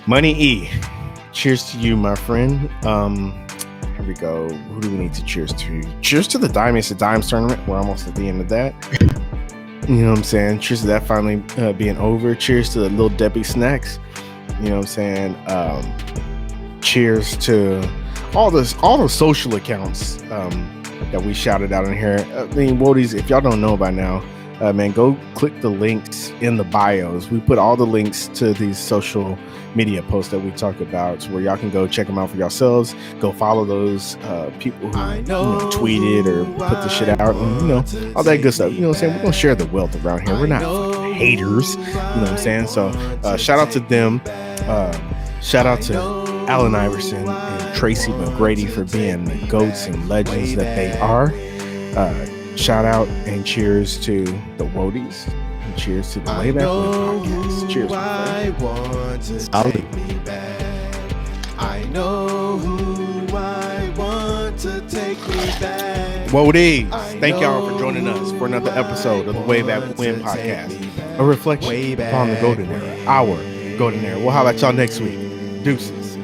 Money E, cheers to you, my friend. Here we go. Who do we need to cheers to? Cheers to the Diamonds to Dimes tournament. We're almost at the end of that. You know what I'm saying? Cheers to that finally being over. Cheers to the Little Debbie snacks. You know what I'm saying? Cheers to all the social accounts that we shouted out in here. I mean, Wodies, if y'all don't know by now, man, go click the links in the bios. We put all the links to these social media posts that we talk about, so where y'all can go check them out for yourselves. Go follow those people who tweeted or put the shit out, and all that good stuff. You know what I'm saying? We're gonna share the wealth around here. We're not fucking haters. You know what I'm saying? So shout out to them. Shout out to Allen Iverson and Tracy McGrady for being the GOATs and legends that they are. Shout out and cheers to the Wodies. And cheers to the Way Back When podcast. Cheers. I want to take me back. I know who I want to take me back. Wodies, thank y'all for joining us for another episode of the Way Back When podcast. A reflection upon the golden era. Our golden era. We'll holler at y'all next week. Deuces.